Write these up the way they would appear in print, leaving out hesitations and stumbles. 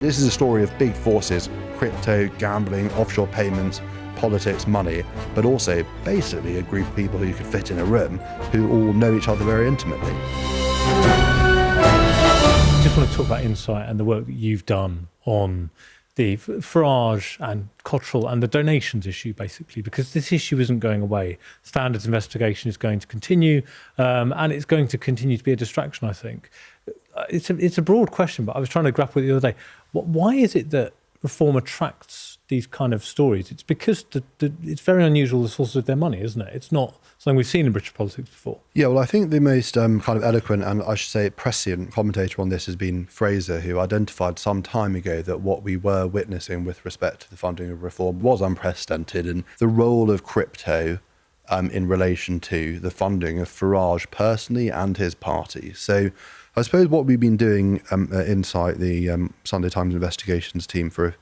This is a story of big forces: crypto, gambling, offshore payments, politics, money, but also basically a group of people who could fit in a room who all know each other very intimately. I just want to talk about Insight and the work that you've done on the Farage and Cottrell and the donations issue, basically, because this issue isn't going away. Standards investigation is going to continue, and it's going to continue to be a distraction, I think. It's a broad question, but I was trying to grapple with it the other day. Why is it that reform attracts these kind of stories? It's because it's very unusual, the source of their money, isn't it? It's not something we've seen in British politics before. Yeah, well, I think the most kind of eloquent and I should say prescient commentator on this has been Fraser, who identified some time ago that what we were witnessing with respect to the funding of reform was unprecedented, and the role of crypto in relation to the funding of Farage personally and his party. So I suppose what we've been doing at Insight, the Sunday Times investigations team, for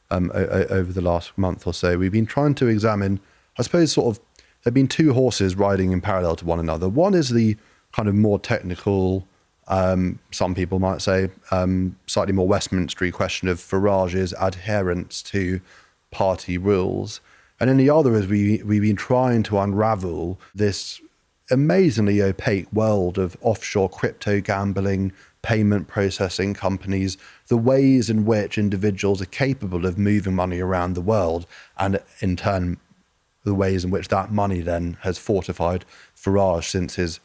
over the last month or so, we've been trying to examine, I suppose, sort of, there have been two horses riding in parallel to one another. One is the kind of more technical, some people might say, slightly more Westminstery question of Farage's adherence to party rules. And then the other is we've been trying to unravel this amazingly opaque world of offshore crypto gambling, payment processing companies, the ways in which individuals are capable of moving money around the world, and in turn, the ways in which that money then has fortified Farage since his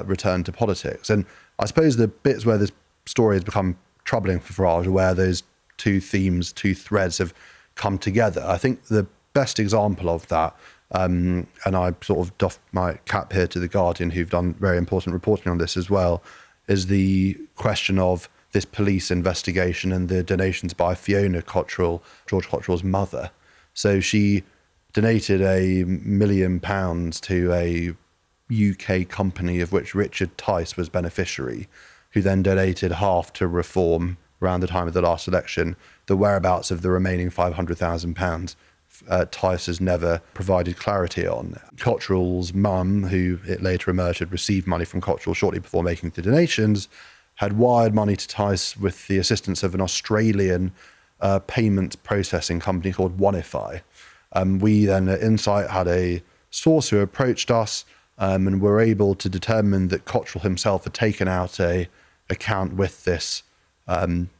return to politics. And I suppose the bits where this story has become troubling for Farage are where those two themes, two threads have come together. I think the best example of that, and I sort of doff my cap here to The Guardian, who've done very important reporting on this as well, is the question of this police investigation and the donations by Fiona Cottrell, George Cottrell's mother. So she donated £1 million to a UK company of which Richard Tice was beneficiary, who then donated half to Reform around the time of the last election. The whereabouts of the remaining £500,000 Tice has never provided clarity on. Cottrell's mum, who it later emerged had received money from Cottrell shortly before making the donations, had wired money to Tice with the assistance of an Australian payments processing company called OneiFi. We then at Insight had a source who approached us and were able to determine that Cottrell himself had taken out a account with this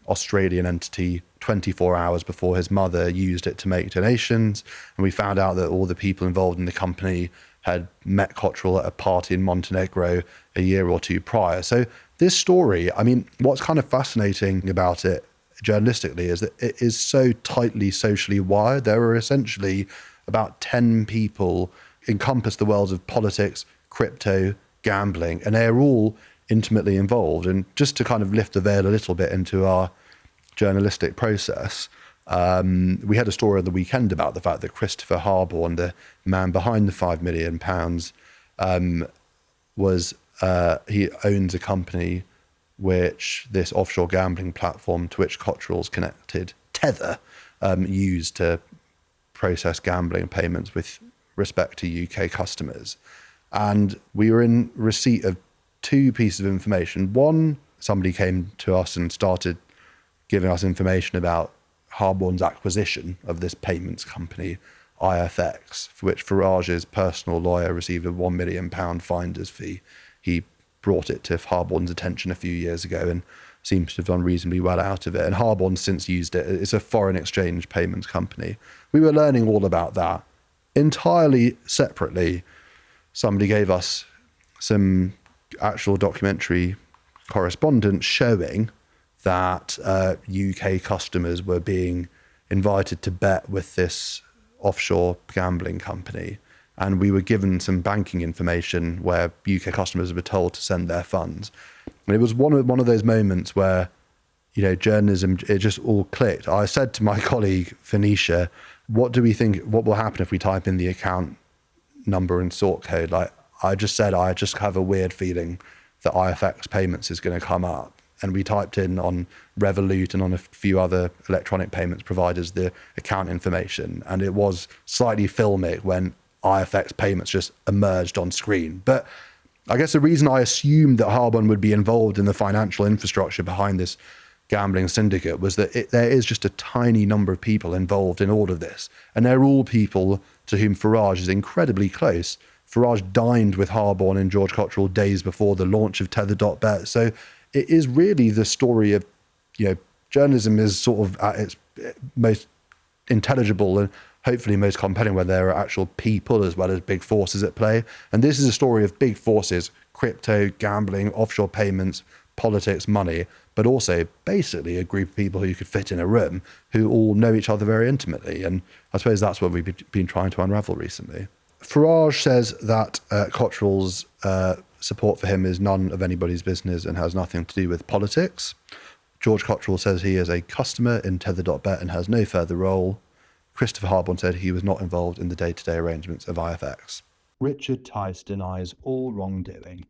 Australian entity 24 hours before his mother used it to make donations. And we found out that all the people involved in the company had met Cottrell at a party in Montenegro a year or two prior. So this story, I mean, what's kind of fascinating about it journalistically is that it is so tightly socially wired. There are essentially about 10 people encompass the worlds of politics, crypto, gambling, and they're all intimately involved. And just to kind of lift the veil a little bit into our journalistic process, we had a story on the weekend about the fact that Christopher Harborne, the man behind the £5 million, he owns a company which this offshore gambling platform to which Cottrell's connected, Tether, used to process gambling payments with respect to UK customers. And we were in receipt of two pieces of information. One, somebody came to us and started giving us information about Harborne's acquisition of this payments company, IFX, for which Farage's personal lawyer received a £1 million finder's fee. He brought it to Harborne's attention a few years ago and seems to have done reasonably well out of it. And Harborne's since used it. It's a foreign exchange payments company. We were learning all about that. Entirely separately, somebody gave us some actual documentary correspondence showing that UK customers were being invited to bet with this offshore gambling company. And we were given some banking information where UK customers were told to send their funds. And it was one of those moments where, you know, journalism, it just all clicked. I said to my colleague, Phoenicia, what will happen if we type in the account number and sort code? Like I just have a weird feeling that IFX payments is going to come up. And we typed in on Revolut and on a few other electronic payments providers the account information. And it was slightly filmic when IFX payments just emerged on screen. But I guess the reason I assumed that Harborne would be involved in the financial infrastructure behind this gambling syndicate was that there is just a tiny number of people involved in all of this. And they're all people to whom Farage is incredibly close. Farage dined with Harborne and George Cottrell days before the launch of Tether.bet. So it is really the story of, journalism is sort of at its most intelligible and hopefully most compelling where there are actual people as well as big forces at play. And this is a story of big forces: crypto, gambling, offshore payments, politics, money, but also basically a group of people who you could fit in a room who all know each other very intimately. And I suppose that's what we've been trying to unravel recently. Farage says that Cottrell's support for him is none of anybody's business and has nothing to do with politics. George Cottrell says he is a customer in Tether.bet and has no further role. Christopher Harborne said he was not involved in the day-to-day arrangements of IFX. Richard Tice denies all wrongdoing.